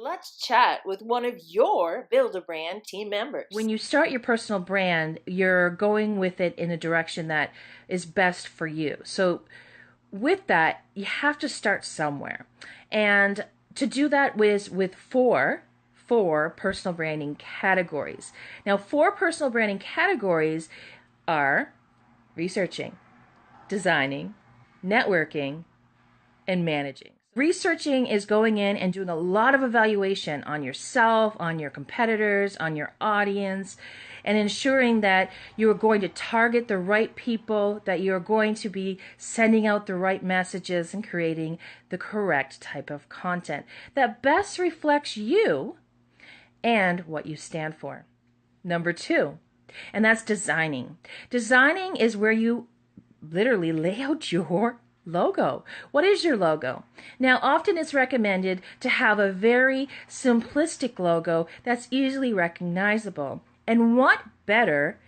Let's chat with one of your Build a Brand team members. When you start your personal brand, you're going with it in a direction that is best for you. So, with that, you have to start somewhere. And to do that with four personal branding categories. Now, four personal branding categories are researching, designing, networking, and managing. Researching is going in and doing a lot of evaluation on yourself, on your competitors, on your audience, and ensuring that you're going to target the right people, that you're going to be sending out the right messages and creating the correct type of content that best reflects you and what you stand for. Number two, and that's designing. Designing is where you literally lay out your logo. What is your logo? Now, often it's recommended to have a very simplistic logo that's easily recognizable. And what better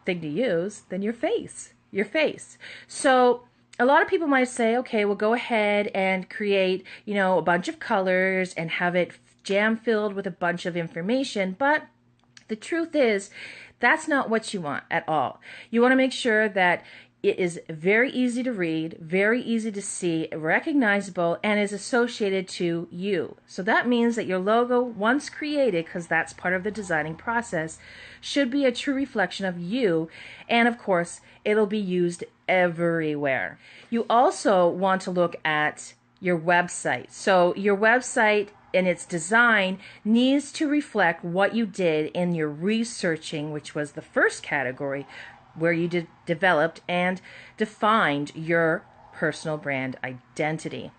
thing to use than your face? Your face. So, a lot of people might say, okay, well, go ahead and create, a bunch of colors and have it jam filled with a bunch of information. But the truth is, that's not what you want at all. You want to make sure that it is very easy to read, very easy to see, recognizable, and is associated to you. So that means that your logo, once created, because that's part of the designing process, should be a true reflection of you. And of course, it'll be used everywhere. You also want to look at your website. So your website and its design needs to reflect what you did in your researching, which was the first category, where you developed and defined your personal brand identity.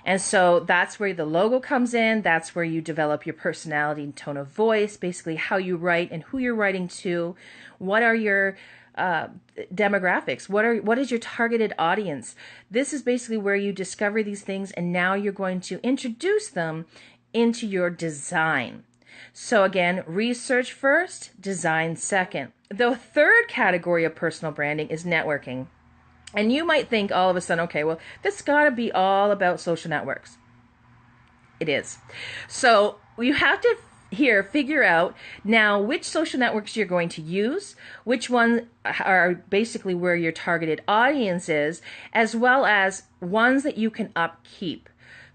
And so that's where the logo comes in. That's where you develop your personality and tone of voice, basically how you write and who you're writing to. What are your demographics? What is your targeted audience? This is basically where you discover these things, and now you're going to introduce them into your design. So again, research first, design second. The third category of personal branding is networking. And you might think all of a sudden, okay, well, this got to be all about social networks. It is. So you have to figure out now which social networks you're going to use, which ones are basically where your targeted audience is, as well as ones that you can upkeep.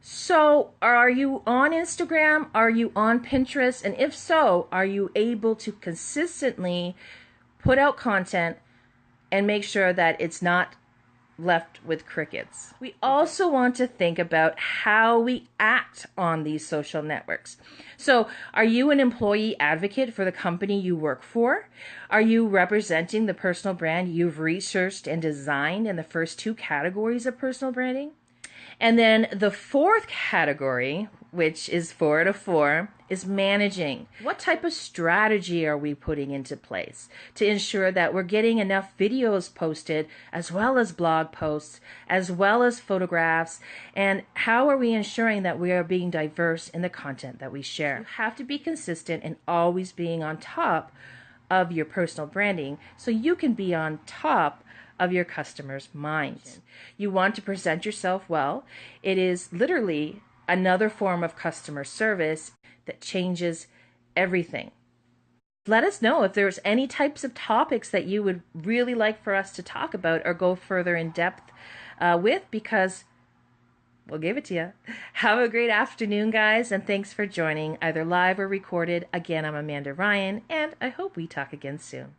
So, are you on Instagram? Are you on Pinterest? And if so, are you able to consistently put out content and make sure that it's not left with crickets? We also want to think about how we act on these social networks. So, are you an employee advocate for the company you work for? Are you representing the personal brand you've researched and designed in the first two categories of personal branding? And then the fourth category, which is 4 out of 4, is managing. What type of strategy are we putting into place to ensure that we're getting enough videos posted, as well as blog posts, as well as photographs, and how are we ensuring that we are being diverse in the content that we share? You have to be consistent and always being on top of your personal branding so you can be on top of your customer's mind. You want to present yourself well. It is literally another form of customer service that changes everything. Let us know if there's any types of topics that you would really like for us to talk about or go further in depth with, because we'll give it to you. Have a great afternoon, guys, and thanks for joining, either live or recorded. Again, I'm Amanda Ryan, and I hope we talk again soon.